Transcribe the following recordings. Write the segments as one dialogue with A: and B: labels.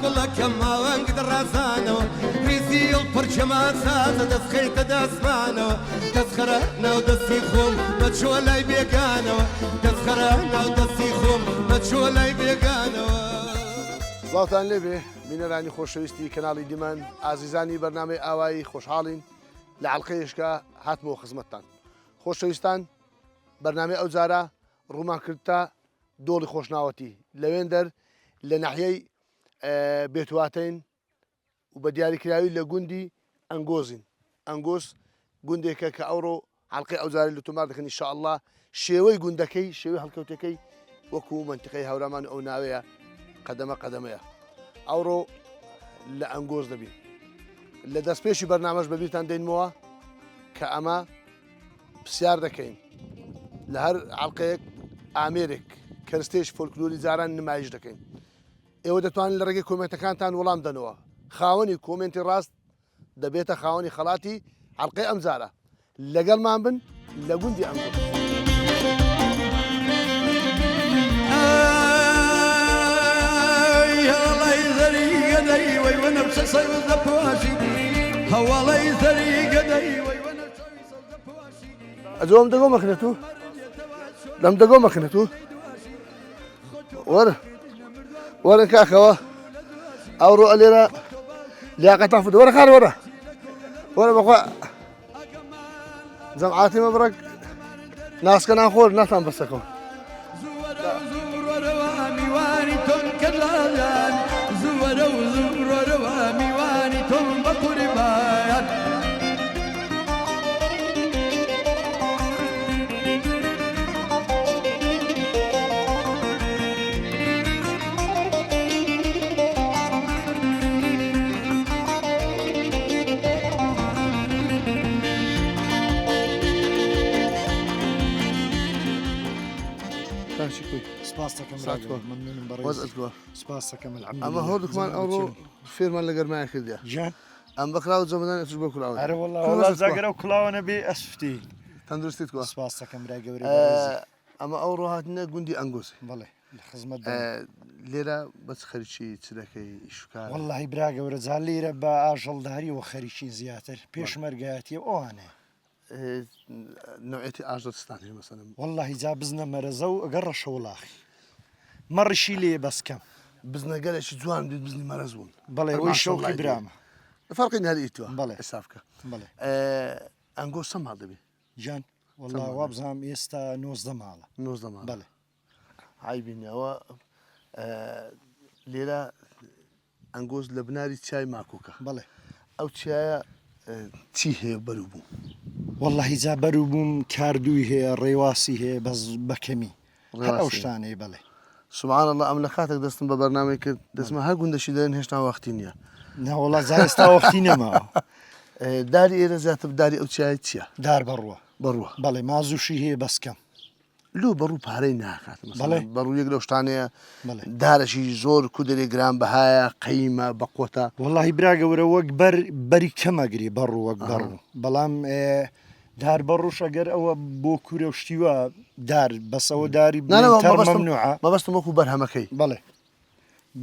A: قل كما وانقد الراسانو ريزي البرشما ساسة دسخيت داسمانو تسخرنا ودسيخوم متشولاي بيقانو تسخرنا ودسيخوم متشولاي بيقانو.
B: سڵاتان لێبێ بینەرانی خۆشەویستی کەناڵی دیمان ئازیزانی بەرنامەی ئاوایی خۆشحاڵین لە حەڵقەیەشکە هاتمەوە خزمەتتان. خۆشەویستان بەرنامەی ئەو جارە ڕوومان کردتا دۆڵی خۆشناوەتی لەوێن دەر لە ناحیەی بێتواتین و بە دیاریکراوی لە گوندی ئەنگۆزین. ئەنگۆز گوندێکە کە ئەوڕۆ حەڵقەی ئەو جارە لە تۆمار دەکەن ئینشاءالله شێوەی گوندەکەی شێوەی هەڵکەوتەکەی وەکو منتیقەی هەورامان ئەو ناوەیە قەدەمە قەدەمەیە. ئەوڕۆ لە ئەنگۆز دەبین لە دەستپێشی بەرنامەش بەبییرتان دێنمەوە کە ئەمە پرسیار دەکەین لە هەر حەڵقەیەک ئامێرێک کەرستێش فۆلکلۆری جاران نمایش دەکەین. ئێوە دەتوانن لە ڕێگەی کۆمنتەکانتان وەڵام دەنەوە. خاوەنی کۆمنتی ڕاست دەبێتە خاوەنی خەڵاتی حەڵقەی ئەم جارە. لەگەڵمان بن لە گوندی ئەنگۆز. ئەجۆم دەگۆ مەکنێت و لەم دەگۆ مەکنێت و وەرن کاکەوە ئەوڕۆ ئەلێرە لیاقەتان فودە وەرە خار وەرە بەخوا جەمعاتی مەبڕەک ناسکە ناخۆر ناتان بەسەکەم.
C: سپاس دەکەم مەمنونم بەڕێز سپاس دەکەم
B: ئەمە هۆردکمان ئەوڕۆ فێرمان لە گەرمایە کردیا
C: ژیان
B: ئەم بەکراوە جەمەدان توش بۆ کولاوە
C: ئەرە وەڵڵا زاگەرە و کولاوە بێ ئەسفتی
B: تەندروستیت کووە
C: سپاس دەکەم برای گەورەی
B: ئەمە ئەوڕۆ هاتنە گوندی ئەنگۆز.
C: بەڵێ لە خزمەت
B: لێرە بەچ خەریکی چ دەکەی ئیشکار
C: وەڵڵاهی برا گەورە جا لێرە بە ئاژەڵداریەوە خەریکی زیاتر پێشمەرگایەتیە ئەوانێ
B: نوعێتی ئاژدەستانی مەسەلەن
C: وەڵڵاهی جا بزنە مەرەزە و ئەگەر ڕەشە وڵاخی مەڕشی لێ بەسکەم
B: بزنەگەلێکی جوان بێت بزنی مەرەز بوون.
C: بەڵێ ئەوی شەوقی برامە
B: فەرقی هەریتوە
C: بەڵێ
B: حسابکە.
C: بەڵێ
B: ئەنگۆز چەند ماڵ دەبێت
C: جان وەڵڵا وا بزانام ئێستا 90 ماڵە
B: 90 ماڵ.
C: بەڵێ
B: عیبینەوە لێرە ئەنگۆز لە بناری چای ماکووکە.
C: بەڵێ
B: ئەو چایە چی هەیە بەرو بوو
C: وەڵڵاهی جا بەرو بووم کاردووی هەیە ڕێواسی هەیە بەس بەکەمی ئەو شتانەیە. بەڵێ
B: سبحان الله ئەم لە کاتێک دەستم بە بەرنامەی کرد دەستمە هەر گوندەشی دەرێن هێشتا وەختی نییە.
C: ناوەڵا جا ئێستا وەختی نەماوە.
B: داری ئێرە زیاتر داری ئەو چای چییە؟
C: دار بەڕوە
B: بەڕوە.
C: بەڵێ مازوشی هەیە بەسکەم
B: لۆ بەڕوو پارەی ناکات.
C: بەڵێ
B: بەڕوو یەک لەو شتانەیە دارەشی زۆر کودەری گران بەهایە قەیمە بەقۆتە.
C: وەڵڵاهی برا گەورە وەک بەری کەمەگری بەڕوو وەک بەڕوو بەڵام دار بەڕوش ئەگەر ئەوە بۆ کوورە شتیوە دار بەسەوە داری مەمنوعە
B: مەبەستم وەکو بەرهەمەکەی.
C: بەڵێ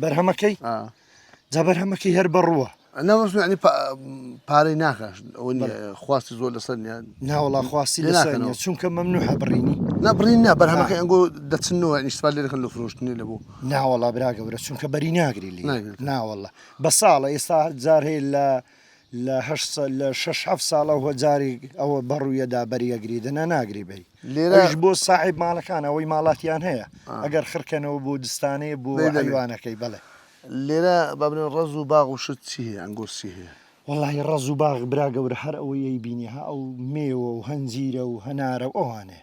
C: بەرهەمەکەی جا بەرهەمەکەی هەر بەڕووە
B: نەمەستنی پارەی ناکەش ئەوە خواستی زۆر لەسەر نیە
C: ناوەڵا خواستی لەسەر چونکە مەمنوعە بڕینی
B: نەبڕین نا بەرهەمەکەی ئەنگۆ دەچنەوە نیشتوال لێ دەکەن لە فرۆشتنی لە بۆ
C: ناوەڵا برا گەورە چونکە بەری ناگری لێ ناوەڵە بە ساڵە ئێستا جار هەیە لە 6 ساڵە و جاری ئەوە بەڕوویەدا بەریەگریدنە ناگری بەری لێرەش بۆ ساحیب ماڵەکان ئەوەی ماڵاتیان هەیە ئەگەر خرکەنەوە بۆ دستانەیە بۆ حیوانەکەی. بەڵێ
B: لێرە بابنێن ڕەز و باغ و شت چی هەیە ئەنگۆز چی هەیە؟
C: وەڵڵاهی ڕەز و باغ برا گەورە هەر ئەوەی بینی ها ئەو مێوە و هەنجیرە و هەنارە و ئەوانێ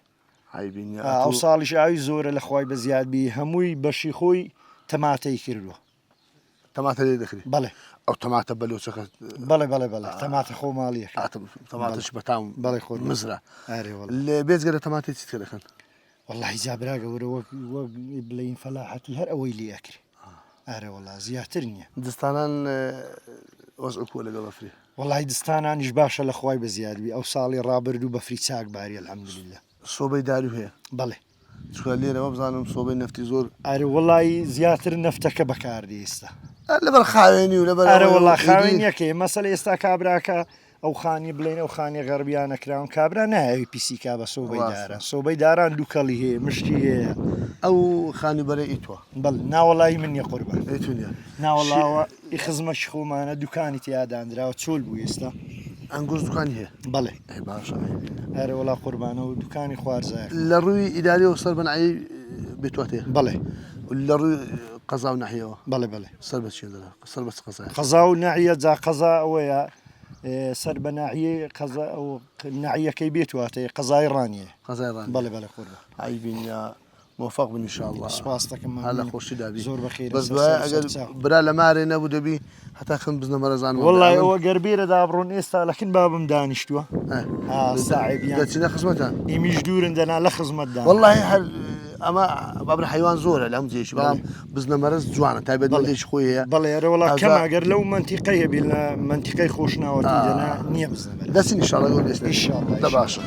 C: ئەو ساڵیش ئاوی زۆرە لە خوای بە زیادبی هەمووی بەشی خۆی تەماتەی کردووە.
B: تەماتە لێ دەکری؟
C: بەڵێ
B: ئەو تەماتە بەلۆچەکە
C: بەڵێ تەماتە خۆ ماڵیە
B: تەماتەش بەتام
C: بەڵێ خۆ
B: مزرە لێ بێزگەرە تەماتی چیت دەکەن؟
C: وەڵڵاهی جا برا گەورە وەک بڵین فەلاحەتی هەر ئەوەی لێ ئەکری. ئارە وەڵا زیاتر نییە
B: دستانان وەزئکووە لەگەڵ بەفری.
C: وەڵای دستانانیش باشە لە خوای بە زیادبی ئەو ساڵی ڕابردوو بەفری چاک باریە الحەمدولله.
B: سۆبەی داری هەیە؟
C: بەڵێ
B: چکە لێرەوە بزانم سۆبەی نەفتی زۆر
C: ئارە وەڵی زیاتر نەفتەکە بەکاردی ئێستا
B: لەبەر خاوێنی و لەبەر
C: ئەرە وڵا خاوێن یەکێ مەسەل ئێستا کابراکە ئەو خانی بڵێن ئەو خانی غەربیان نەکراون کابرا نایەوی پیسیکا بە سۆبەی دارە سۆبەی داران دووکەڵی هەیە مشتی هەیە
B: ئەو خانی بەرە ئیتوە
C: بەڵ ناوەڵی من یە قوربان
B: ئەیتونە
C: ناوەڵاوە ئی خزمەت خۆمانە دوکانی تیادانراوە چۆل بوو ئێستا
B: ئەنگۆز دوکان هەیە
C: بەڵێ
B: باشە
C: ئەرە وڵا قوربانە و دوکانی خوارزایە
B: لە ڕووی ئیداریەوە سەر بەنایی بێتواتێ
C: بەڵێ
B: لە ڕووی قەزا و ناحیەوە
C: بەڵێ بەڵێ
B: سەر بە چێ دەرا سەر بەس قەزای
C: قەزا و ناعیە جا قەزا ئەوەیە سەر بە ناحیە قەزا ئەو ناعیەکەی بێتواتەیە قەزای ڕانیە
B: قەزای ڕان
C: بەڵێ بەڵێ قوربان
B: عیبینیا موفق بن ئینشاءالله
C: سپاس دەکەم
B: هەلا خۆشی دابی
C: زۆر بەخێر
B: بەس ئەگەر برا لە مارێ نەبوو دەبی هەتا خم بزنە مەرەزان
C: وڵای ئەوە گەربێرە دابڕۆن ئێستا لەکن بابم دانیشتووە ساعبیان
B: دەچینە خزمەتان
C: ئیمیش دوورن دەنا لە خزمەتدا
B: والله هەر ئەمە بابرە حیوان زۆرە لەم جێشی بەڵام بزنە مەرز جوانە تایبەت بەڵێش خۆی هەیە
C: بەڵێ ەرە وڵا کەم ئەگەر لەو منتیقەیە بی لە منتیقەی خۆشناوەتی دەنا نییە بزنە
B: دەستی ئینشاءالله گەڵ دەست
C: ئینشاءالله
B: دە باشە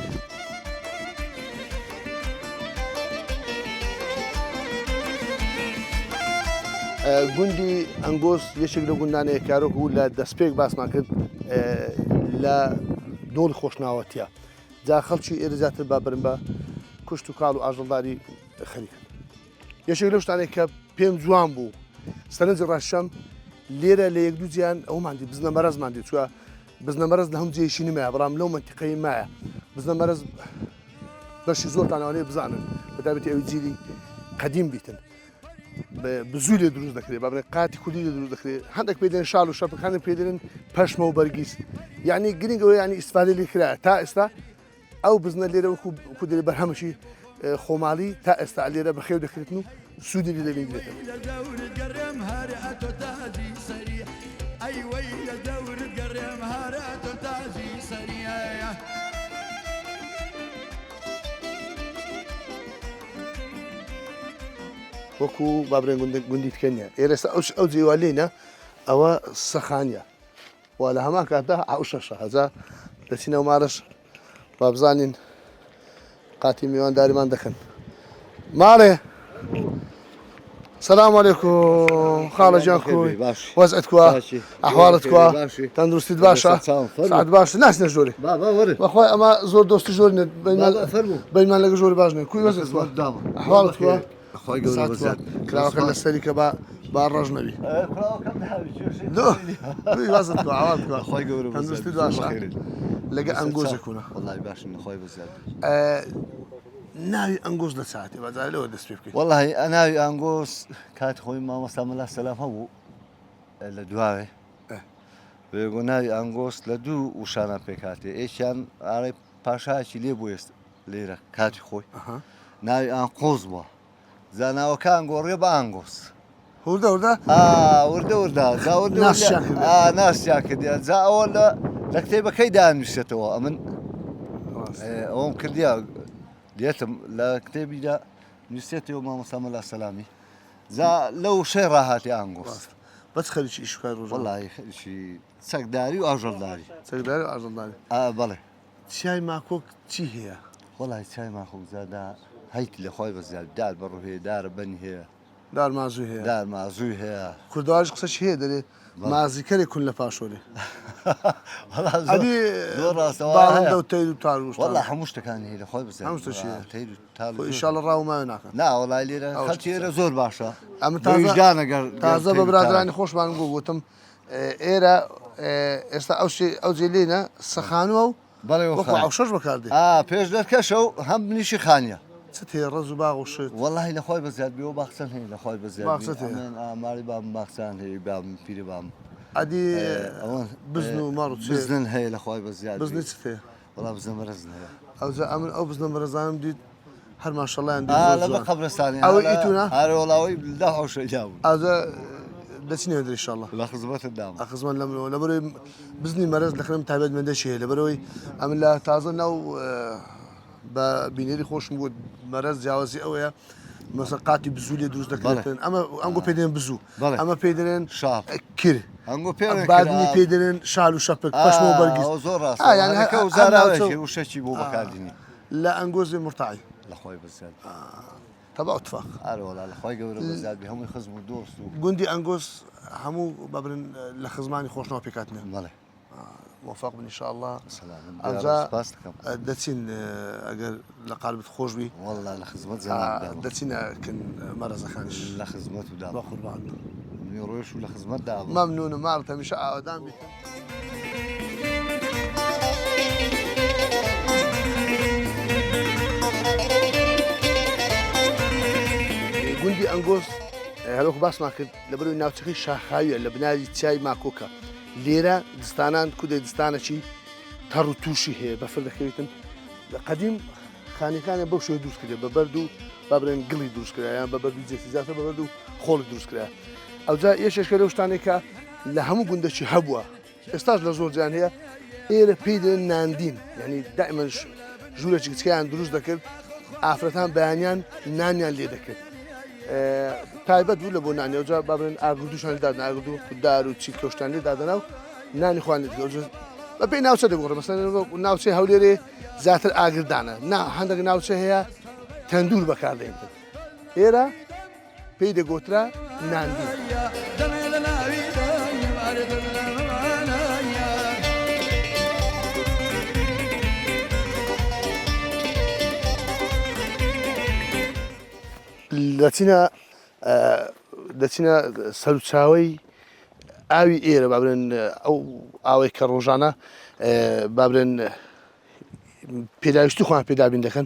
B: گوندی ئەنگۆس یەکێک لە گوندانەیە کارۆک و لە دەستپێک باسمان کرد لە دۆڵی خۆشناوەتیە جا خەڵکی ئێرە زیاتر با برن بە کوشت و کاڵ و ئاژەڵداری خەریکن یەکێک لەو شتانێک کە پێم جوان بوو سەرنجی ڕاشەم لێرە لە یەک دوو جیان ئەوماندی بزنە مەرەزماندی چووە بزنە مەرەز لە هەموو جێشی نمایە بەڵام لەو منتیقەی مایە بزنە مەرەز بەشی زۆرتانەوەی بزانن بەتابەتی ئەوی جیلی قەدیم بیتن بزووی لێ دروست دەکرێت بابرێت قاتی کوردی لێ دروست دەکرێت هەندێک پێدێن شال و شەپەکانی پێدێن پەشمە و بەرگیس یعنی گرنگەوە ینی ئیسفادە لێ کرا تا ئێستا ئەو بزنە لێرە وەکو دێ بەرهەمشی خۆماڵی تا ئێستا لێرە بەخێو دەکرێتن و سوودی لێ دەبینێتن وەکو بابرێن گوندی بکەنیە ئێرەستا ئەو جێوالینە ئەوە سەخانیە وا لە هەمان کاتدا ئاوشەشە هەزا دەچینە و مارش بابزانین قاتی میوانداریمان دەکەن ماڵێ سلام علیکم خاڵە جان خۆی وەزعت کووە ئەحواڵت کووە تەندروستیت باشە سعات باشە ناسنە ژۆری بەخوای ئەمە زۆر دۆستی ژۆرنێت بەیمان لەگە ژۆری باشنێ کوی وەزت کووە ئەحواڵت کووە کراوەکە لە سەری کە با ڕژ نەبی وازت کووە ئاوات کووە تەندروستی باشە لەگە ئەنگۆزێکوونە ناوی ئەنگۆز لە ساعتی بەجارە لەوە دەست پێ بکەیت
D: والله ناوی ئەنگۆس کاتی خۆی مامۆستا مەلا سەلام هەبوو لە دواوێ بێگۆ ناوی ئەنگۆس لە دوو وشانە پێکاتێ ئێکیان ئاڕێ پاشایەکی لێ بوو ئێست لێرە کاتی خۆی ناوی ئەنقۆز بووە زاناوەکان گۆڕێ بە ئەنگۆس
B: وردە وردە
D: وردە وردە ناسیا کردیا جا ئەوە لە کتێبەکەی دانووسێتەوە ئەمن ئەوم کردیا دێتم لە کتێبیدا نووسێتەوە مامۆستا مەلا سەلامی زا لەو شەی ڕاهاتی ئەنگۆس
B: بەس خەریکی ئیشکار ڕۆژ
D: وەڵی خەریکی چەکداری و ئاژەڵداری
B: چەکداری و ئاژەڵداری
D: بەڵێ
B: چای ماکۆک چی هەیە
D: وەڵی چای ماخۆزادا هەیت لە خۆی بەزیاد دار بەڕوو هەیە دارە بەنی هەیە
B: دار مازوو هەیە
D: دار مازووی هەیە
B: کوردواش قسەشی هەیە دەرێ مازیکەرێک کون لە پاشۆرێ
D: زۆر
B: ڕاستەوە و تەیر و تاروش
D: وەڵی هەموو شتەکانی هەیە لە خۆی بزیاد
B: هەموو شتەشی
D: ئینشاءڵڵا
B: ڕاوماوێ ناکەن
D: نا وەڵی لێرە خەڵکی ئێرە زۆر باشە
B: ئەمە
D: وجدانەگەر
B: تازە بە برادرانی خۆشمان گوتم ئێرە ئێستا ئەو جێلێنە سەخانوە و وەکو ئەوشەش بەکاردێ
D: پێش دەرکەشە و هەم بنیشی خانیە
B: چ تێ ڕەز و باغ و شت
D: وەڵی لە خۆی بەزیاد بێەوە باخچەن هەیە لە خۆی بەزیاد ئاماری بام باخچان هەیە بام پیری بام
B: ئەدی بزن و ماڕ
D: بزنن هەیە لە خۆی بەزیاد
B: بزنی چ تێ
D: وەڵا بزنە مەرەز هەیە
B: ئەو بزنە مەرەزانم دیت هەر ماشەڵیان
D: لە بە قەبرستانی
B: ئەوەی ئیتونە
D: هەرە وەڵاوی دا هەوشەجا بوو
B: ئازە دەچینێ دەیشەڵڵە
D: لە خزمەتت دام
B: خزمان لەمەوە لەبەرەوەی بزنی مەرەز لەخرم تایبەت مندەشی هەیە لەبەرەوەی ئەم لە تازە ناو بە بینێری خۆشم بوو مەرەز جیاوازی ئەوەیە مەسە قاتی بزوو لێ دروست دەکرێتن ئەمە ئەنگۆ پێدێن بزوو ئەمە پێ دەرێن کر بادنی پێ دەرێن شال و شەپک پەشمە و بەرگیز
D: زۆر ڕاستەکە وزارەوەی وشەکی بۆ بەکاردنی
B: لە ئەنگۆزی مرتعی
D: لە خۆی بزیاد
B: تەبا اتفاق
D: ئەرەوەڵا لە خۆی گەورە بزیاد بێ هەمووی خزم و دۆست و
B: گوندی ئەنگۆز هەموو ببرن لە خزمانی خۆشنەوە پێکاتنێ
D: بەڵێ
B: موفق بن ئینشاءالله
D: ئەوجا
B: دەچین ئەگەر لە قالبت خۆش بی
D: والله لە خزمەت
B: دەچینەکن مەرەزەکانش
D: لە خزمەت و دا
B: بە قوربان
D: ڕۆژ و لە خزمەت دا
B: مەمنونم ماڵ تەمیشە ئاوادان بیت گوندی ئەنگۆز هەروەکو باسمان کرد لەبەرەوەی ناوچەکەی شاخاویە لە بناوی چای ماکۆکە لێرە دستانان کودێ دستانەکی تەڕ و تووشی هەیە بەفر دەکەوێتن لە قەدیم خانەکانە بەو شێوە دروست کردێ بە بەرد و بابرێن گڵی دروست کرا یان بە بەرد و جێتی زیاتر بە بەرد و خۆڵی دروست کرا ئەوجا یەکێکە لەو شتانێکە لە هەموو گوندەکی هەبووە ئێستاش لە زۆر جیان هەیە ئێرە پێی دێن ناندین یعنی دائما ژوورێکی کچکیان دروست دەکرد ئافرەتان بەیانیان نانیان لێ دەکرد تایبەت بوو لە بۆ نانی ئەوجا بابرێن ئاگردوشان دادن ئاگردو دار و چی کەشتان لێ دادەنا و نانی خوان بە پێی ناوچە دەگۆڕە مەسەن ناوچەی هەولێرێ زیاتر ئاگردانە نا هەندێک ناوچە هەیە تەندور بەکاردێن ئێرە پێی دەگۆترا ناندین دەچینە سەرچاوی ئاوی ئێرە بابرێن ئەو ئاوەی کە ڕۆژانە بابرێن پێداویستی خۆیان پێدابین دەکەن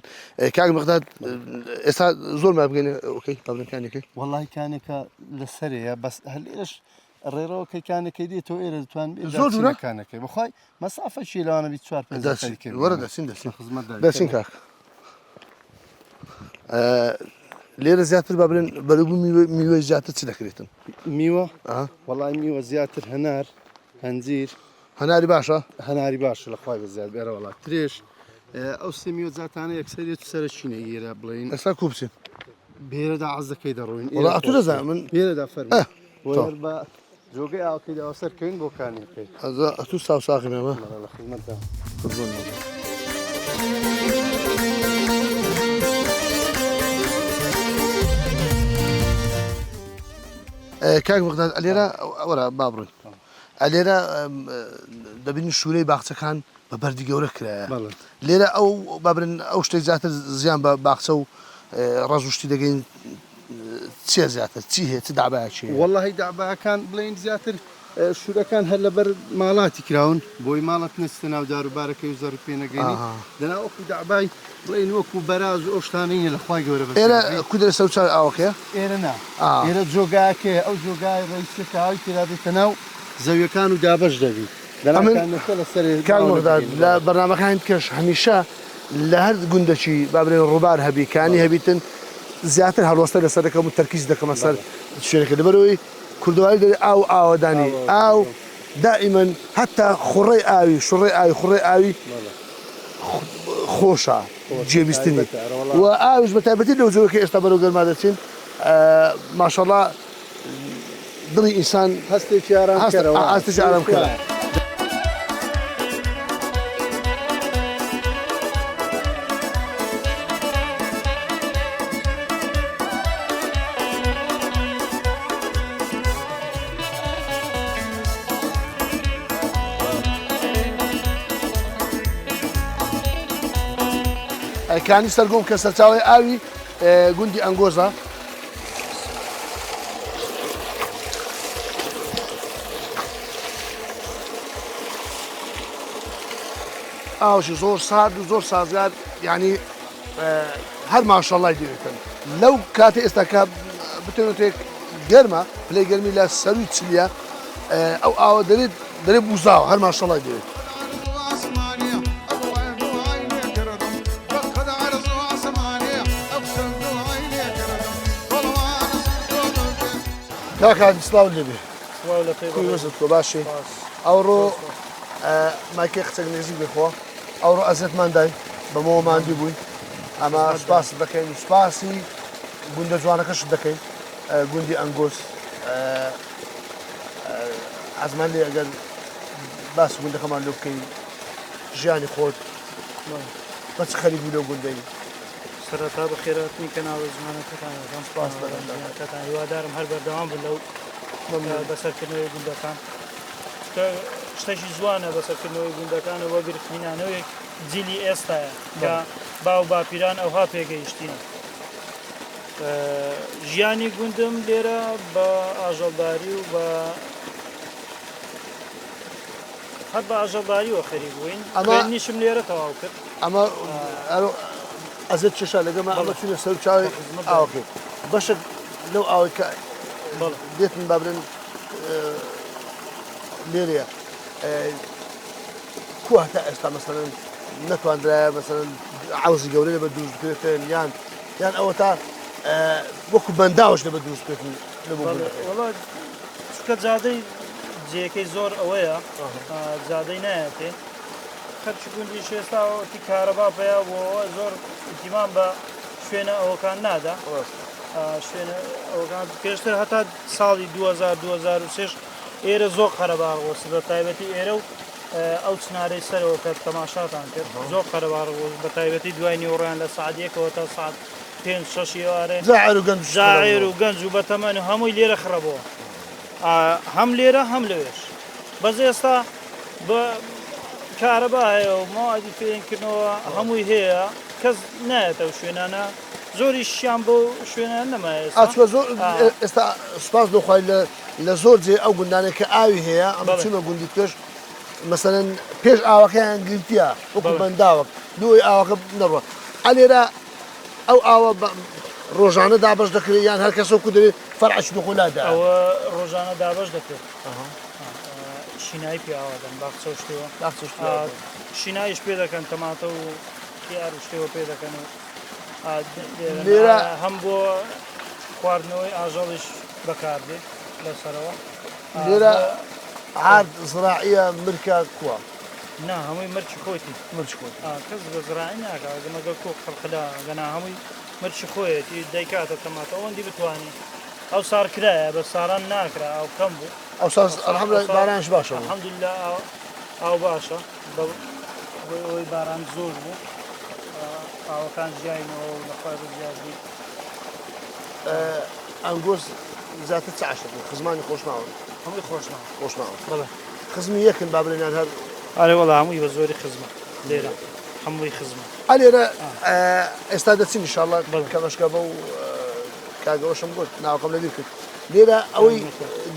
B: کاک مەقداد ئێستا زۆر ما بگەینە ئۆکەی بابرێنکانێکی
E: وەڵی کانێکە لەسەرەیە بەس هەلێش ڕێڕەوە کەیکانەکەی دێتەوە ئێرە دەتوان
B: زۆر
E: جوورەکانەکەی بخوای مەسافەشی لەوانەبی 4
B: وەرە دەچین دەچین کاک لێرە زیاتر بابرێن بەرەبوو میوە زیاتر چ دەکرێتن
E: میوە وەڵی میوە زیاتر هەنار هەنجیر
B: هەناری باشە
E: هەناری باشە لە خوای بەزیاد بێرە وڵات ترێش ئەو سێ میوە زاتانە یەکسەرێت سەرە چینە ئێرە بڵین
B: ئەستا کوبچین
E: بێرەدا عەز دەکەی دەڕۆین
B: وڵا ئەتو دەزانم من
E: بێرەدا فەرمە بە جۆگەی ئاوکەیداوە سەرکەوین بۆ کانێکەکەی
B: ئەتو ساوساقی مێمە
E: لە خزمەتدا
B: کاک مەقداد ئەلێرە وەرە با بڕۆین ئەلێرە دەبینی شوورەی باخچەکان بە بەردی گەورە کرایە لێرە ئەو بابرن ئەو شتێک زیاتر زیان بە باخچە و ڕەز و شتی دەگەین چیە زیاتر چی هەیە چ دابایەکی
E: وەڵی داباکان بڵین زیاتر شوورەکان هەر لەبەر ماڵاتی کراون بۆی ماڵەت نستە ناو داروبارەکەی و زەڕ پێ نەگەینی دەنا وەکو دابای بڵین وەکو بەراز و ئەو شتانەیە لە خوای گەورە بەس
B: ئێرە کودرە سەوچاو ئاوەکەیە
E: ئێرە نا ئێرە جۆگاکەیە ئەو جۆگای ڕیسەکە ئاوی تێدا بێتە ناو زەویەکان و دابەش دەبی
B: کاک مەقداد لە بەرنامەکان کەش هەمیشە لە هەر گوندەکی بابرێن ڕووبار هەبیکانی هەبیتن زیاتر هەڵوەستە لەسەر دەکەم و تەرکیز دەکەمە سەر شوێنەکە لەبەرەوەی کوردەواری دەری ئاو ئاوەدانی ئاو دائما حتا خوڕەی ئاوی شوڕەی ئاوی خوڕەی ئاوی خۆشە جێبیستنی و ئاویش بە تایبەتی لەو جۆگەکە ئێستا بەرەو گەرما دەچین ماشەڵڵا دڵی ئینسان
E: هەستێکی ئارام
B: کەرە کانی سەرگۆم کە سەرچاوی ئاوی گوندی ئەنگۆزە ئاوشی زۆر سارد و زۆر سازگار یعنی هەر ماشەڵای دەوێتن لەو کاتێ ئێستاکە بتێنێک گەرمە پلەی گەرمی لە سەروی چلیە ئەو ئاوە دەرێت بوزاوە هەر ماشەڵای دەوێت کاکان سلااو لێبێ کۆ باشێ ئەوڕۆ ماکێ قچەک نێزیک بخۆ ئەوڕۆ ئەزێتمان دای بەمەوە ماندی بووین ئەمە سپاس دەکەین سپاسی گوندە جوانەکەش دەکەین گوندی ئەنگۆس ئەزمان لێ ئەگەر باس گوندەکەمان لێ بکەین ژیانی خۆت بە چ خەریک بوو لەو گوندەی
F: سەرەتا بە خێراتنی کەناڵە زمانەکەتان سپاس بەکەتان هیوادارم هەر بەردەوام بن لەو بەسەرکردنەوەی گوندەکان کە شتێکی جوانە بەسەرکردنەوەی گوندەکانەوە گرفتمینانەوەی جیلی ئێستاە کە باو باپیران ئەوها پێگەیشتین ژیانی گوندم لێرە بە ئاژەڵداری و بە هەر بە ئاژەڵداریەوە خەریک بووین نیشم لێرە تەواو کرد
B: ئەمە ئەزت چشە لەگەمە ئەمە چونە سەر چاوی ئاوەکە بەشە لەو ئاوی کە دێتن بابرن لێرەیە کو هەتا ئێستا مەسەڵەن نەتواندرایە مەسەڵەن عەوزی گەورەی لەبەر دروست بکرێتن یان ئەوە تا وەکو بەنداوەش لەبەر دروست بکرێتن
F: وەڵا چکە جادەی جێەکەی زۆر ئەوەیە جادەی نایەتێ خەرچی گوندی شێستاوەتی کارەبا پێیا بۆ زۆر ئیتیمان بە شوێنە ئەوەکان نادا شوێنە ئەوەکان پێشتر هەتا ساڵی 2006 ئێرە زۆر خەرەباڕۆسی بە تایبەتی ئێرە و ئەو چنارەی سەرەوە کە تەماشاتان کرد زۆر خەرەباڕۆز بە تایبەتی دوای نیوەڕیان لە سعدیەکەەوە تا سعات 5-6 ئێوارێ زاعیر و گەنج و بەتەمەن و هەمووی لێرە خڕەبەوە هەم لێرە هەم لەوێش بەز ئێستا بە کارەبا هەیە و ماوادی فێنکردنەوە هەمووی هەیە کەس نایەتە و شوێنانە زۆری شیان بۆ شوێنان نەمایە
B: زۆر ئێستا سوپاس دۆخوای لە زۆر جێ ئەو گوندانێک کە ئاوی هەیە ئەمە چونە گوندی پێش مەسەلەن پێش ئاوەکەیان گرتیە وەکو بەنداوەک دوی ئاوەکە نەڕوە ئەلێرە ئەو ئاوە ڕۆژانە دابش دەکرێت یان هەر کەسە کو دەوێت فەرعش دخۆلادا
F: ئەوە ڕۆژانە دابش دەکرێت شینایی پیاوادەن باخچە شتەوە شینایش پێ دەکەن تەماتە و یار شتەوە پێ دەکەن و لێرە هەم بۆ خواردنەوەی ئاژەڵیش بەکاردێت لەسەرەوە
B: لێرە عاد زراعیە مرکە کووە
F: نا هەمووی مرچی خۆیتی کەس بە زراعی ناکە گەمەگە کۆ خەڵقدا گەنا هەمووی مرچی خۆیەتی دەیکاتە تەماتە ئەوەندی بتوانانی ئەو سارکرایە بە ساران ناکرا ئەو کەم بوو
B: ئەو ئەلحەمدولیلا بارانش باشە
F: ئەلحەمدولیلا ئەو باشە ئەوەی باران زۆر بوو ئاوەکان ژیاینەوە و لەخوای بزیادی
B: ئەنگۆس زیاتر چاشە خزمانی خۆشناوە
F: هەمووی
B: خۆشناوە خزمی یەکن با بڵێنیان هەر
F: ئارێ وەڵا هەمووی بە زۆری خزمە لێرە هەمووی خزمە
B: ئەلێرە ئێستا دەچین ئینشاڵڵا کە بەشکە بە و کاگەوەشم گوت ناوەکەم لەبیر کرد لێرە ئەوەی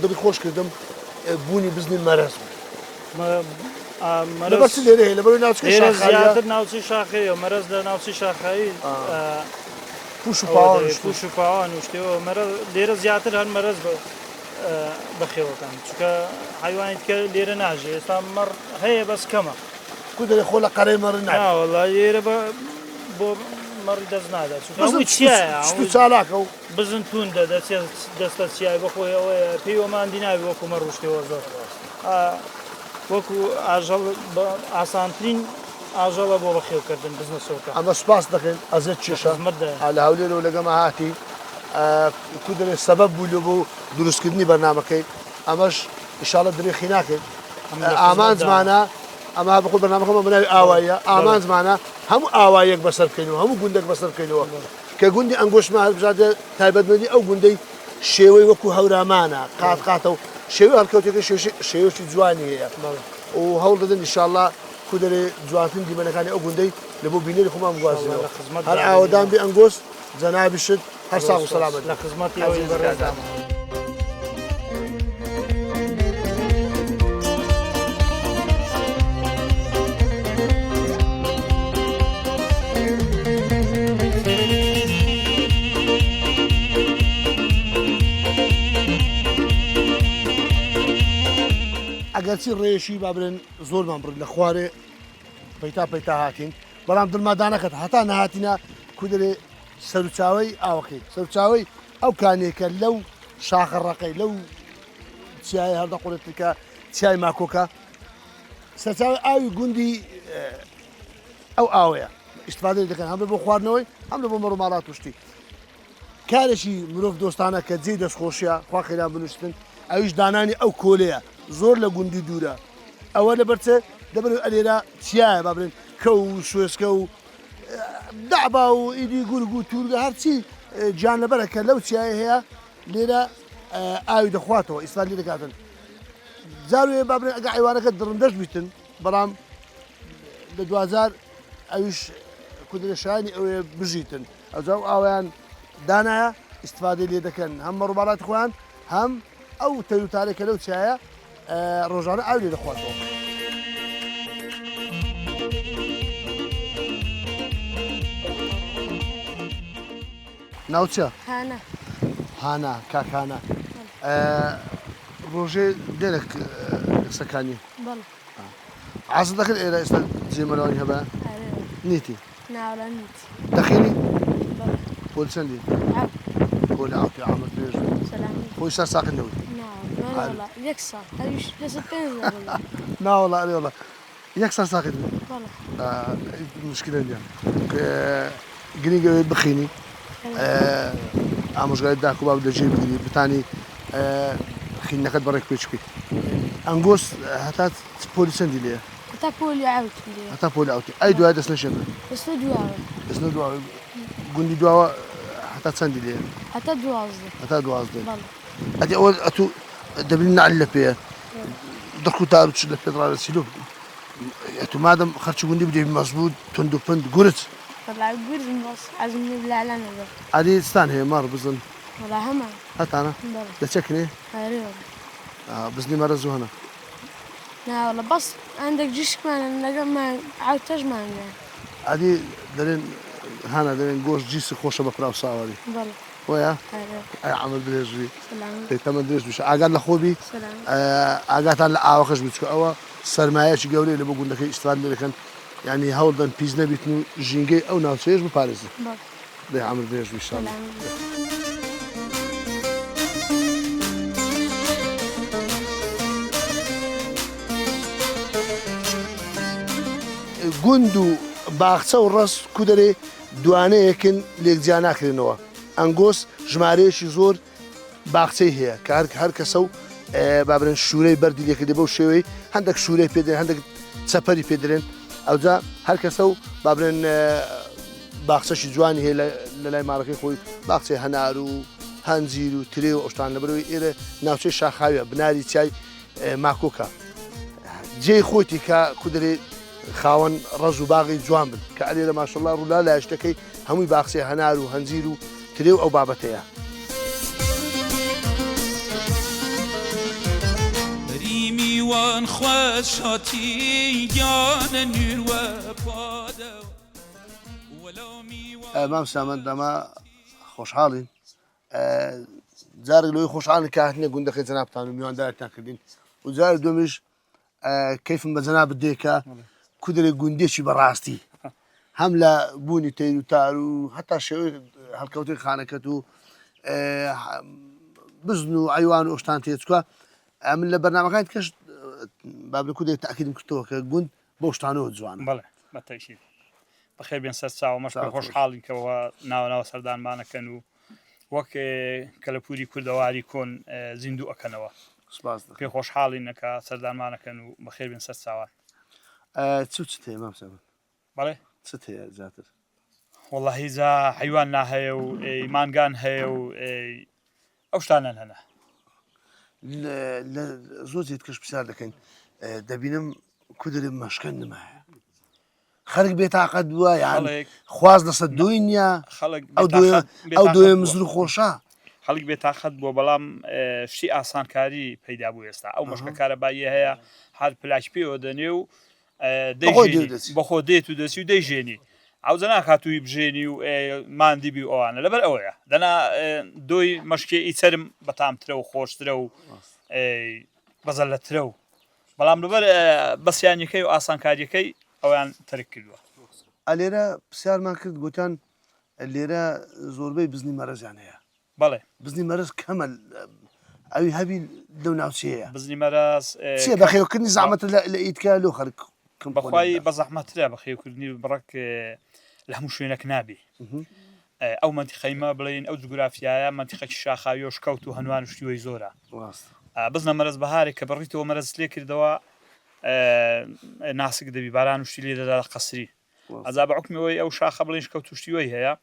B: دڵی خۆش کردم بوونی بزنی مەرەز لەبەر لێرە هەیە لەبەر ناوچەکە
F: زیاتر ناوچەی شاخەیە مەرەز لە ناوچەی شاخایی
B: پوش
F: و پاوان و شتێەوە لێرە زیاتر هەر مەرەز بەخێوەکان چکە حیوانیت کە لێرە ناژێ ئێستا مەڕ هەیە بەس کەمە
B: کو دەێ خۆ لە قەرەی مەڕ
F: ناوەڵا لێرە بۆ مەڕی دەست نادات
B: چالاکە و
F: بزن توندە دەچێت دەستە چیای بەخۆی ئەوەیە پێی وەماندی ناوی وەکو مە ڕوشتەوە زۆر وەکو ئاژەڵ ئاسانترین ئاژەڵە بۆ بەخێوکردن بزنسەوەکە
B: ئەمە سپاس دەکەین ئەزت چێشە لە هەولێر و لەگەمە هاتی کو دەوێت سەبەب بوو لە بۆ دروستکردنی بەرنامەکەی ئەمەش ئیشاڵە درێخی ناکەین ئامان زمانە ئەمە بەخۆ بەرنامەکەمە بناوی ئاواییە ئامان زمانە هەموو ئاوایەک بەسەر بکەینەوە هەموو گوندێک بەسەر بکەینەوە کە گوندی ئەنگۆشتمە هەربژادە تایبەتمەندی ئەو گوندەی شێوەی وەکو هەورامانە قاتقاتە و شێوەی هەڵکەوتێکە شێوەشی جوانی هەیە و هەوڵ دەدەن ئینشاڵڵا کو دەرێ جوانترین دیمەنەکانی ئەو گوندەی لە بۆ بینەری خۆمان بگوازینەوە هەر ئاوەدان بێ ئەنگۆس جەنابیشت هەر ساغ و سەلامەت
F: لە خزمەتی ئەوەی بەڕێزام
B: ئەگەرچی ڕێشی با بڵێن زۆرمان برد لە خوارێ پەیتا هاتین بەڵام دڵمادانەکەت هەتا نەهاتینە کو دەرێ سەرچاوی ئاوەکەی سەرچاوی ئەو کانێکە لەو شاخەڕەکەی لەو چیای هەردەقڵێتەکە چیای ماکۆکە سەرچاوی ئاوی گوندی ئەو ئاوەیە ئیستفادە دەکەن هەم بۆ خواردنەوەی هەم لە بۆ مەڕووماڵات توشتی کارێکی مرۆڤ دۆستانە کە جێی دەستخۆشیە خوا خێرا بنووسن ئەویش دانانی ئەو کۆلەیە زۆر لە گوندی دوورە ئەوە لەبەرچە دەبێت ئەلێرە چیایە با بڵێن کە و سوێسکە و دابا و ئیدی گورگ و تورگە هەرچی گیان لەبەرەکە لەو چیایە هەیە لێرە ئاوی دەخواتەوە ئیسفادی دەکاتن جاروێ بابرێن ئەگە حیوانەکە دڕندەش بیتن بەڵام لە 2000 ئەویش کودرێشانی ئەوێ بژیتن ئەوجاو ئاویان دانایە ئیسفادی لێ دەکەن هەم ڕووباڵات خۆیان هەم ئەو تەلوتارێکە لەو چایە ڕۆژانە ئاو لێ دەخواتەوە. ناوچە
G: هانا
B: هانا کاکانە ڕۆژێ دێرێک قسەکانی
G: بەڵێ
B: عاز دەکرد ئێرە ئێستا جێمەرەوەی هەبە
G: ئەرێ
B: نیتی
G: ناوەڵە نیت
B: دەخینی
G: بەڵێ
B: پۆل چەندی
G: ئاو
B: پۆل ئاوتی ئامەد درێژ
G: سەلامی
B: خۆی سەر ساقت نەوت
G: ناوەڵە یەک ساڵ هەویش لەسەر 5
B: ناوەڵا ئەرێ وڵا یەک سەر ساقت
G: بەڵێ
B: مشکلە نیە گرنگەوێت بخینی ئامۆژگاری داکو باو دەجێ بگری بتانی خینەکەت بەڕێک پێچ بکەیت ئەنگۆس هەتا پۆلی چەندی لێە
G: هەتا پۆلی ئاوت لێ
B: هەتا پۆلی ئاوتی ئەی دوای دەست نەشێنن
G: دەستە دواوە
B: دەستنە دواوە گوندی دواوە هەتا چەندی لێ
G: هەتا 12
B: هەتا 12
G: بەڵێ
B: ئەدی ئەوە ئەتو دەبین نعل لە پێ دڕک و تار چ لە پێدڕارەچیلو ئەتو مادەم خەرچ گوندی بدێ مەزبوط تند و پند گورت
G: بەڵا گورزم بەس عەزمی بلالە نەبێ
B: ئەدی ستان هەیە ماڕ بزن
G: بەڵا هەمان
B: هەتانە
G: بەڵێ
B: دەچەکنێ
G: ئەرێ
B: بزنی مەرە زوو هەنە
G: ناوەڵە بەس ئەندێک جیشکمانە لەگەڵمان ئاوتەژمانە
B: ئەدی دەرێن هانا دەرێن گۆشت جیسی خۆشە بە پراو ساواری
G: بەڵێ
B: وەیە
G: ئەرێ
B: ئەی عەمەل درێژی
G: سەلامی
B: تەمە درێژ بشە ئاگات لە خۆبی
G: سەلامی
B: ئاگاتان لە ئاوەخەش بچکە ئەوە سەرمایەکی گەورەی لە بۆ گوندەکەی ئیسفاد دەکەن یعنی هەوڵدەن پیس نەبیتن و ژینگەی ئەو ناوچەیەش بپارێزن
G: بەڵێ
B: دەی عەمەل درێژ بیشە
G: سەلامی
B: گوند و باخچە و ڕست کودەرێ دوانەیەکن لێکجیا ناکرێنەوە ئەنگۆس ژمارەیەشی زۆر باخچەی هەیە کە هەر کەسە و بابرن شوورەی بەردی لێکردێ بەو شێوەی هەندێک شوورەی پێدرێن هەندێک چەپەری پێدرێن ئەوجا هەر کەسە و بابرن باخچەشی جوانی هەیە لە لای ماڵەکەی خۆی باخچەی هەنار و هەنجیر و ترێ و ئەوشتان لەبەرەوەی ئێرە ناوچەی شاخاویە بناری چای ماکۆکە جێی خۆتی کە کودەرێ خاوەن ڕەز و باغی جوان بن کە ئەلێ لە ماشەڵڵا ڕوولا لە هەشتەکەی هەمووی باخچەی هەنار و هەنجیر و ترێ و ئەو بابەتەیە
H: وان خوش هاتی یان نور و پاده
B: مام سامان دەما خۆشحاڵین جارێک لەوەی خۆشحاڵی کە هاتنێ گوندەکەی جەنابتان و میواندارتان کردین و جارێک دومیش کەیفم بە جەنابت دێکە کودرێک گوندێکی بەڕاستی هەم لە بوونی تەیر و تار و هەتا شێوەی هەڵکەوتەی خانەکەت و بزن و ئەیوان و ئۆشتان تێچکە من لە بەرنامەکانی کەش بابل کودێک تاکیدم کردەوە کە گوند بۆ شتانەوە جوانە
F: بەڵێ بەتەشیر بەخێر بێن سەر چاوە مەش خۆشحاڵین کەەوە ناوە سەردانمانەکەن و وەک کەلەپوری کوردەواری کۆن زیندوو ئەکەنەوە پێ خۆشحاڵینەکە سەردانمانەکەن و بەخێر بێن سەر چاوان
B: چ هەیە مام سامان
F: بەڵێ
B: چ هەیە زیاتر
F: وەڵڵاهی جا حیوان ناهەیە و مانگان هەیە و ئەو شتانەن هەنە
B: لە زۆر جێت کەش پرسیار دەکەین دەبینم کودرێ مەشکەن نمایە خەرک بێتاقەت بووە یان خواز لەسەر دوی نییە ئەو دوێ مزر و خۆشە
F: خەڵک بێتاقەت بووە بەڵام شتی ئاسانکاری پەیدا بوو ئێستا ئەو مەشکە کارەبایی هەیە هەر پلاش پێوە دەنێ و بەخۆ دێت و دەسی و دەیژێنی ئەو جە ناکاتوی بژێنی و ماندیبی ئەوانە لەبەر ئەوەیە دەنا دۆی مەشکێ چەرم بەتامترە و خۆشترە و بەزەلەترە و بەڵام لەبەر بەسییانەکەی و ئاسانکاریەکەی ئەویان تەرک کردووە
B: ئەلێرە پرسیارمان کرد گوتیان لێرە زۆربەی بزنی مەرەزیان هەیە
F: بەڵێ
B: بزنی مەرز کەمە ئەوی هەبی لەو ناوچەیە
F: بزنی مەرەز
B: چێ بەخێوکردنی زەحمەتە لە ئیدکە لەو خەرک
F: بەخوای بە زەحمەترە بەخێوکردنی بڕک لە هەموو شوێنێک نابێ ئەو منتیقەیمە بڵێن ئەو جوگرافیایە منتیقەی شاخاوی و شکەوت و هەنوان شتیوەی زۆرە بزنە مەرز بەهارێک کە بڕیتەوە مەرز لێ کردەوە ناسک دەبی باران وشتی لێ دەدا قەسری ئەزا بە حکمەوەی ئەو شاخە بڵێن شکەوت و شتیوەی هەیە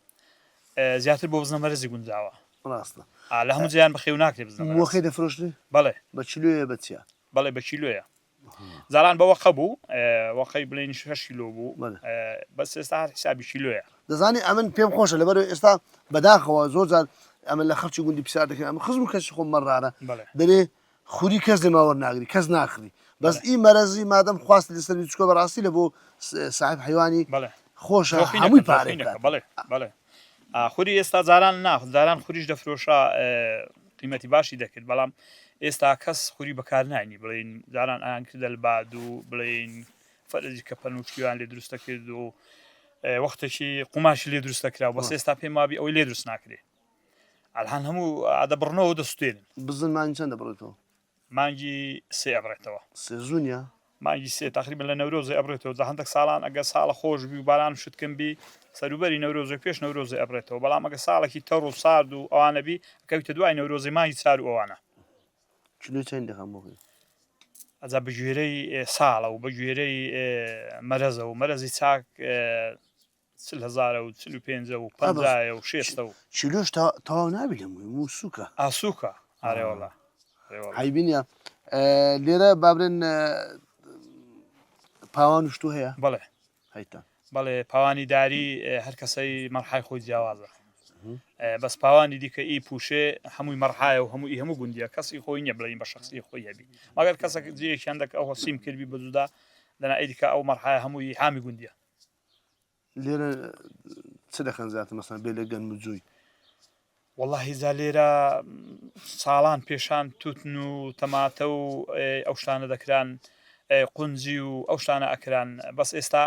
F: زیاتر بۆ بزنە مەرزی گونداوە
B: ڕاستە
F: لە هەموو جیان بەخێو ناکرێ بزنەوە
B: وەخی دەفرۆشتی
F: بەڵێ
B: بە چلوێ بە چیا
F: بەڵێ بە کیلۆیە زاران بە وەخە بوو وەخەی بڵێن 6 کیلۆ بوو بەس ئێستا حسابی کیلۆیە
B: دەزانی ئەمن پێم خۆشە لەبەر ئێستا بەداخەوە زۆر جار ئەمە لە خەڵکی گوندی پیسار دەکەن ئەمە خزم کەسی خۆم مەڕارە دەرێ خوری کەس لێماوە ناگری کەس ناخری بەس ئی مەرەزی مادەم خواست لەسەر چکۆ بەڕاستی لە بۆ صاحب حیوانی خۆشە هەمووی پارێک
F: بڵێ بڵێ خوری ئێستا جاران ناخ جاران خوریش دەفرۆشە قیمەتی باشی دەکرد بەڵام ئێستا کەس خوری بەکار نانی بڵین جاران ئایان کردە الباد و بڵین فەرجی کە پەنوچکیوان لێ دروستە کرد و وەختێکی قوماشی لێ دروستەکرا بەس ئێستا پێم وابی ئەوەی لێ دروست ناکرێ ئەلحان هەموو ئادەبڕنەوە دەستێنن
B: بزن مانگی چەند دەبڕێتەوە
F: مانگی سێ ئەبڕێتەوە
B: سێزوونیە
F: مانگی سێ تقریبا لە نەورۆزی ئەبرێتەوە جا هەندێک ساڵان ئەگە ساڵە خۆش بی و باران شتکن بی سەروبەری نەورۆزی پێش نەورۆزی ئەبرێتەوە بەڵام ئەگە ساڵێکی تەڕ و سارد و ئەوانە بی ئەکەویتە دوای نەورۆزی مانگی چار و ئەوانە
B: کیلۆ چەند دەکەم بۆی
F: ئەجا بەگوێرەی ساڵە و بەگوێرەی مەرەزە و مەرەزی چاک 40,000 و 45 و 50 و 60 و
B: کیلۆش تەواو نابی لە مووی سووکە
F: ئاسووکە ئارێوەڵە
B: حیبینە لێرە بابرێن پاوان شتو هەیە
F: بڵێ
B: هەیتا
F: بەڵێ پاوانی داری هەر کەسەی مەرحای خۆی جیاوازە بەس پاوانی دیکە ئی پوشێ هەمووی مەرحایە و هەمووی گوندیە کەسی خۆی نییە بڵین بە شخصی خۆی هەبی مەگەر کەسێک جێیەکیان دەکە ئەو سیم کردبی بەجودا دەنا ئەیدیکە ئەو مەرحایە هەمووی حامی گوندیە
B: لێرە چ دەخەن زیاتر مەسەن بێ لە گەن و جووی
F: والله زا لێرە ساڵان پێشان توتن و تەماتە و ئەو شتانە دەکران قونجی و ئەو شتانە ئەکران بەس ئێستا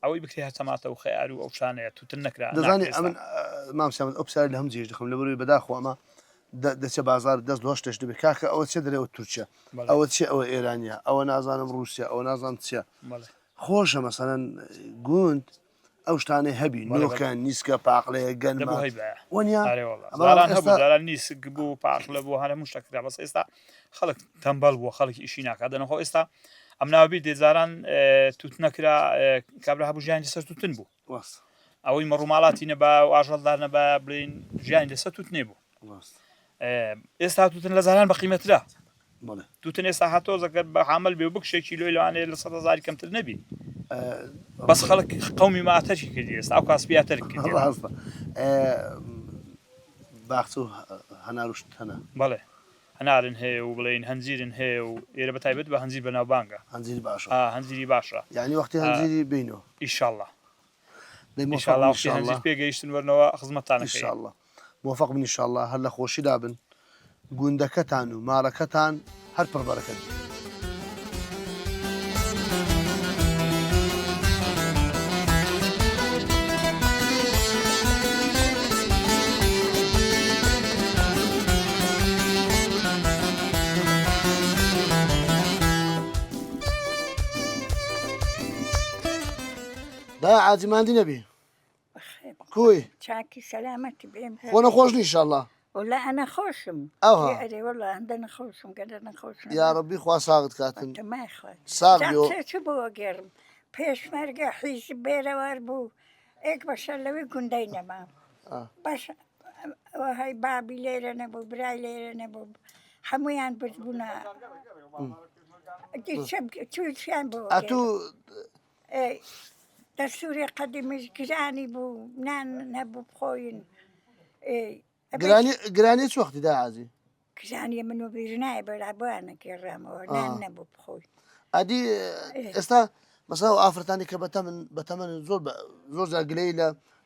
F: ئەوەی بکرێ هە تەماتە و خەیار و ئەو شانەیە توتن نەکران
B: دەزانی ئەمن مامسیامن ئەو پساری لە هەم جێژ دەخم لەبەروی بەداخۆ ئەمە دەچێ بازار دەست دۆشتش دەبێت کاکە ئەوە چێ دەرێەوە تورکیا ئەوە چێ ئەوە ئێرانیا ئەوە نازانم رووسیا ئەوە نازانم چیە خۆشە مەسەرەن گوند ئەو شتانەی هەبی نۆکە نیسکە پاقلەیە گەنمە
F: وەنیان نیسک بوو پاقلە بوو هەرە مشتەکرا بەس ئێستا خەڵک تەمبەڵ بووە خەڵکی ئیشی ناکاتەنەخۆ ئێستا ئەم ناوبی دێزاران توت نەکرا کابرا هەبوو ژیانی لەسەر توتن بوو ئەوەی مەڕووماڵاتی نەبا و ئاژەڵدار نەبا بڵین ژیانی لەسەر توت نێبوو ئێستا توتن لە زاران بە قیمەترا توتن ئێستا هاتۆزەکە بە حامل بێ و بکشێ کیلۆی لەوانەیە لە 100,000 کەمتر نەبی بەس خەڵک قەومی ماتەشی کردی ئێستا ئەو کاسبیاتر کردی
B: باخچە و هەناروشت هەنا
F: بەڵێ هەنارن هەیە و بڵێن هەنجیرن هەیە و ئێرە بە تایبەت بە هەنجیر بەناوبانگە
B: هەنجیری باشە
F: هەنجیری باشە
B: یعنی وەختی هەنجیری بینەوە
F: ئیشاءالله هەنجیر پێگەیشتن وەرنەوە خزمەتتانە
B: ئیشاءالله موفق بن ئیشاءالله هەر لە خۆشیدا بن گوندەکەتان و ماڵەکەتان هەر پڕبەرەکەت دا عاجماندی نەبی کوی
I: چاکی سەلامەتی بێم
B: خۆ نەخۆش ئیشاءالله
I: ولا أنا خوشم
B: أوها.
I: أدري والله عندنا خوشم قدرنا خوشم
B: يا ربي خوا ساغت كاتن
I: أنت ما يخوت
B: ساغيو
I: شبو قرم بيش مرقى حيش بيرا واربو إيك باش اللي يكون دينا ما باش وهاي بابي ليرة نبو براي ليرة نبو حمويان بتبونا شو شان بو
B: أتو
I: إيه دستوري قديم كجاني بو نان نبو بخوين إيه
B: گرانی چ وەختی دا عازی
I: کزانیە من و بیرنای بەرابوانە کێڕامەوە نان نەبوو بخۆی
B: ئەدی ئێستا مەسا و ئافرەتانی کە بەتەمەن زۆر جاگلەی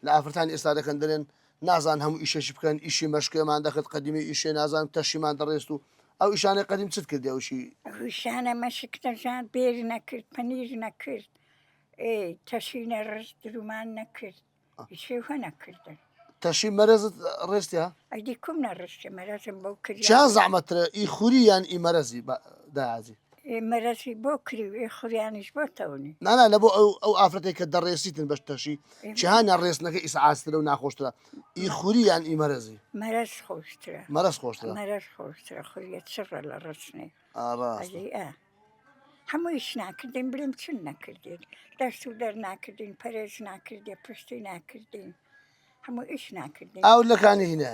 B: لە ئافرەتانی ئێستا دەکەن دەرێن نازان هەموو ئیشەشی بکەن ئیشی مەشکێمان دەکەت قەدیمی ئیشێ نازان تەشیمان دەڕێست و ئەو ئیشانەی قەدیم چت کردی ئەوشی
I: ئەوشانە مەشکتەژان بێری نەکرد پەنیر نەکرد تەشی نەڕست درومان نەکرد شێوە نەکردن
B: تەشی مەرەزت ڕێستیا
I: ئەدی کوم نەڕشتە مەرەزم بۆ کرد
B: چیان زەحمەترە ئی خوری یان ئی مەرەزی داعازی
I: مەرەزی بۆ کری و خوریانیش بۆ تەونی
B: نانا لە بۆ ئەو ئافرەتێک کە دەڕێستیتن بەش تەشی چیهانیان ڕێستنەکە ئیسعاسترە و ناخۆشترە ئی خوری یان ئی مەرەزی
I: مەرەز خۆشترە
B: مەرەز خۆشترە
I: مەرەز خۆشترە خوریە چڕە لە ڕستنێ هەموویش ناکردین بریم چون نەکردین دەست و دەر ناکردین پەرێز ناکردێ پشتی ناکردین هەموو ئیش ناکردین
B: ئەو لەکانی هینە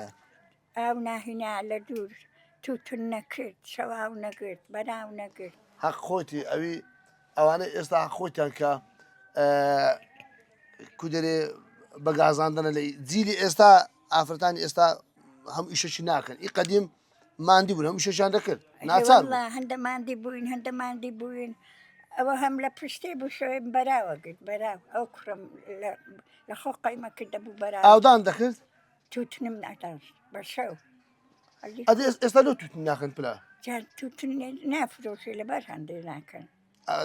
I: ئاو ناهینا لە دوور تووتن نەکرد شەواو نەگرت بەناو نەگرت
B: حەق خۆتی ئەوی ئەوانەی ئێستا حەق خۆتیان کە کودرێ بە گازاندنە لە جیلی ئێستا ئافرەتانی ئێستا هەموو ئیشەشی ناکەن ئی قەدیم ماندی بوون هەموو شەشیان دەکرد ناچار
I: هەندەماندی بووین هەندەماندی بووین ئەوە هەم لە پشتێ بوو شوێ بەراوەگرت بەراو ئەو کوڕم لە خۆ قەیمە کرده بوو بەراو
B: ئاودان دەکرد
I: تووتنم ناداشت بە شەو
B: ئەدە ئێستا لەو تووتن ناکەن پلا
I: تووتن نافرۆشی لەبەر هەندێ ناکەن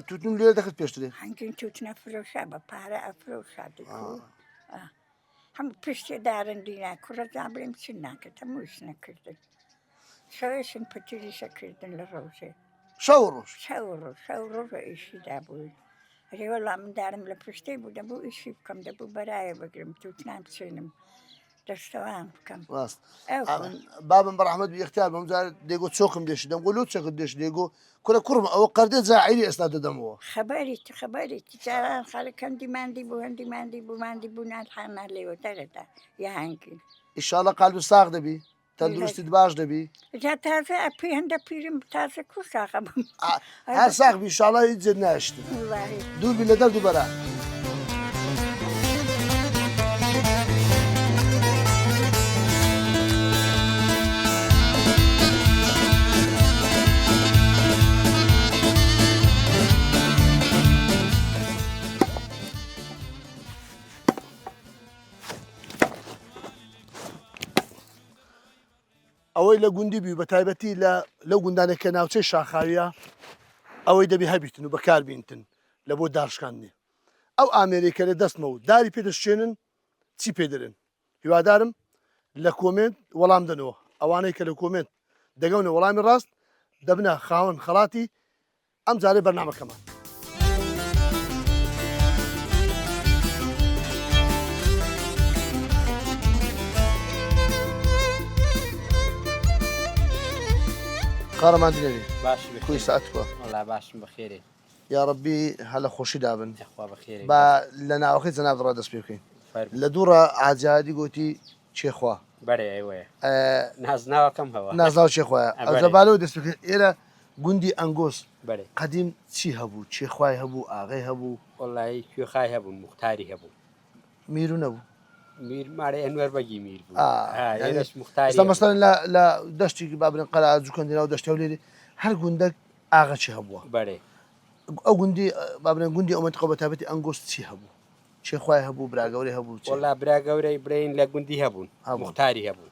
B: تووتن لێ دەکرد پێشترێ
I: هەنگین تووتنە فرۆشا بە پارە ئەفرۆشا هەموو پشتێ دارندینا کوڕە زابرێم چ ناکرد هەمووش نەکردن شەوێشن پەتیریشەکردن لە ڕۆژێ
B: شەو ڕۆژ
I: شەو ڕۆژ ئیشیدا بووی هەرێوەڵام مندارم لە پشتەی بوو دەبوو ئیشی بکەم دەبوو بەرایە بگرم تووتنان بچێنم دەستەوان بکەم
B: ڕاست بابم بەڕەحمەت بی اختیار بەمجار دێگۆ چۆکم دێشی دەم گۆ چەکت دێش دێگۆ کورە کوڕم ئەوە قەردێ جاعیری ئێستا دەدەمەوە
I: خەبەری جاران خەڵەکەم دیماندی بوو هەندیماندی بوو ماندی بوو ناتحانا لێوە دەرەدا یا هەنگی
B: ئیشاڵە قالب ساغ دەبی تەندروستیت باش دەبی
I: جا تازە ئەپی هەندە پیرم تازە کوساغە بم
B: هەر ساغ بی ئیشاڵە هیچ جێ ناشتن دووربی لە دەرد و بەرا ئەوەی لە گوندی بی بە تایبەتی لەو گوندانێک کە ناوچەی شاخاویە ئەوەی دەبی هەبیتن و بەکاربینتن لە بۆ دارشکاندنی ئەو ئامێریکە لە دەستمە و داری پێدەشتێنن چی پێدرن هیوادارم لە کۆمنت وەڵام دەنەوە ئەوانەی کە لە کۆمنت دەگەونە وەڵامی ڕاست دەبنە خاوەن خەڵاتی ئەم جارێ بەرنامەکەمان قارەمان دنێنی کوی ساعت بووە
J: باشم بەخێرێ
B: یا ڕەبی هەلە خۆشی دابن
J: بەخێرێ
B: بە لە ناوەکەی جەناب ڕا دەست پێ بکەین لە دووڕە ئاجادی گوتی چێخوا
J: بەرێ ئەوەیە نازناوەکەم هەوە
B: نازناو چێخوایە ئەزەبالەوە دەست پێ ئێرە گوندی ئەنگۆس
J: بەرێ
B: قەدیم چی هەبوو چێخوای هەبوو ئاغای هەبوو
J: وەڵایی کوێخای هەبوون موختاری هەبوو
B: میرو نەبوو
J: میرمارە ئەنوەر بەگی میر بوو
B: مختاری مەسەڵەن لە دەشتی بابرن قەلا جوکەندینا و دەشتە و لێرە هەر گوندەك ئاغا چی هەبووە
J: بەرێ
B: ئەو گوندی بابرن گوندی ئەومەتی قەوە بەتابەتی ئەنگۆس چی هەبوو چێخوای هەبوو براگەورەی هەبوو
J: وەڵا براگەورەی برین لە گوندی هەبوون موختاری هەبوو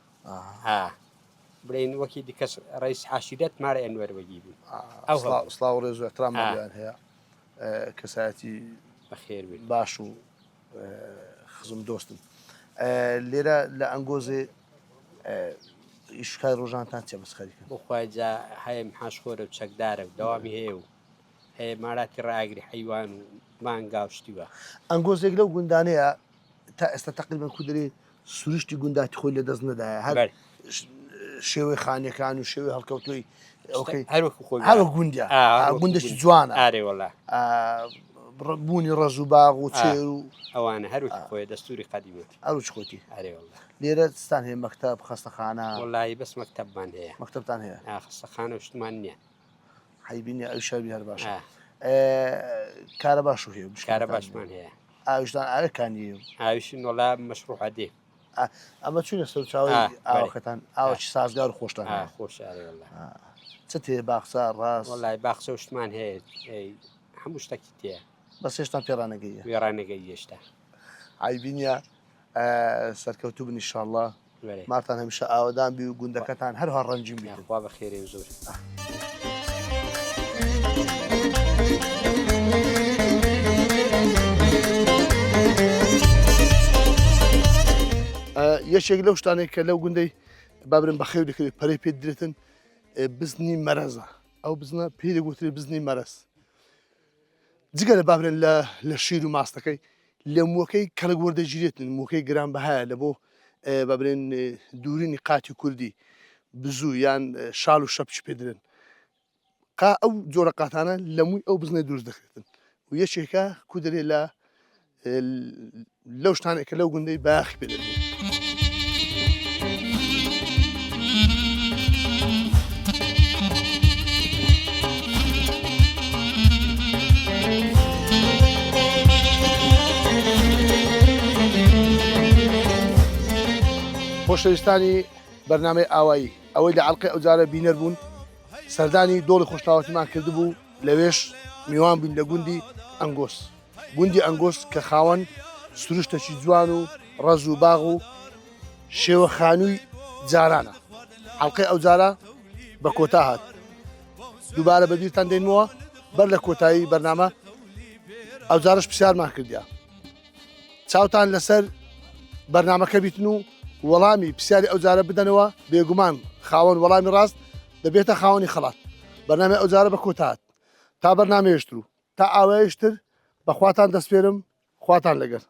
J: برین وەکی دیکەس ڕیس عاشیرەت مارە ئەنوەر بەگی بوو
B: ئەو سڵاو ڕێز و احترامیان هەیە کەسایەتی
J: بەخێر
B: باش و خزم دۆستن لێرە لە ئەنگۆزێ ئیشکای ڕۆژانتان چێ بەسخەریکە
J: بۆخوای جا هەیە محاشخۆرە و چەکدارە و داوامی هەیە و هەیە ماراتی ڕاگری حیوان و مانگاوشتیوە
B: ئەنگۆزێک لەو گوندانەیە تا ئێستا تقریبا کودرێ سروشتی گونداتی خۆی لە دەست نەدایە هەر شێوەی خانەکان و شێوەی هەڵکەوتوی
J: هەروەکو خۆی
B: هەرە گوندە گوندەشی جوانە
J: ئارێ وەڵا
B: بوونی ڕەز و باغ و چێر و
J: ئەوانە هەروەکی خۆی دەستوری قەدیمەت
B: ئەوچ خۆتی
J: ئارێ وەڵا
B: لێرە ستان هەیە مەکتەب خەستەخانە
J: وەڵایی بەس مەکتەبمان هەیە
B: مەکتەبتان هەیە
J: خەستەخانە شتمان نییە
B: حیبینی ئەو شەوی هەر باشە کارە باش و هەیە
J: کارە باشمان هەیە
B: ئاویشتان ئاوەکانی
J: ئاویشن وەڵا مەشروع دێ
B: ئەمە چوونە سەر چاوی ئاوەکەتان ئاوەکی سازگار و خۆشتان
J: خۆش ئارێ وەڵا
B: چ تێ باخچە ڕاست
J: وەڵای باخچە و شتمان هەیە هەموو شتێکی تێە
B: بەس هێشتان پێڕانەگەیە
J: وێڕانەگەی هێشتا
B: عیبینە سەرکەوتوو بن ئینشاءڵڵا مارتان هەمیشە ئاوەدان بی و گوندەکەتان هەروها ڕەنجیم بیت
J: خوا بەخێرێ زۆر
B: یەکێک لەو شتانێک کە لەو گوندەی بابرن بەخێو دەکرێت پەرەی پێ درێتن بزنی مەرەزە ئەو بزنە پێی دەگوترێ بزنی مەرەز جگە لە بابرن لە شیر و ماستەکەی لە مووەکەی کەلک وەردەگیرێتن مووەکەی گرانبەهایە لە بۆ بابرێن دوورینی قاتی کوردی بزوو یان شاڵ و شەپچ پێدرن ئەو جۆرە قاتانە لە مووی ئەو بزنە دروست دەکرێتن و یەکێکە کو دەرێ لەو شتانێکە لەو گوندەی باخی پێدەبێت خۆشەویستانی بەرنامەی ئاوایی ئەوەی لە عەڵقەی ئەوجارە بینەر بوون سەردانی دۆڵی خۆشناوەتیمان کردبوو لەوێش میوان بووین لە گوندی ئەنگۆس گوندی ئەنگۆس کە خاوەن سروشتێکی جوان و ڕەز و باغ و شێوە خانووی جارانە عەڵقەی ئەوجارە بە کۆتا هات دووبارە بەبیرتان دێنمەوە بەر لە کۆتایی بەرنامە ئەوجارش پرسیارمان کردیا چاوتان لەسەر بەرنامەکە بیتن و وەڵامی پرسیاری ئەوجارە بدەنەوە بێگومان خاوەن وەڵامی ڕاست دەبێتە خاوەنی خەڵات بەرنامەی ئەوجارە بە کۆتات تا بەرنامەیەشتر و تا ئاوایشتر بەخواتان دەسپێرم خواتان لەگەر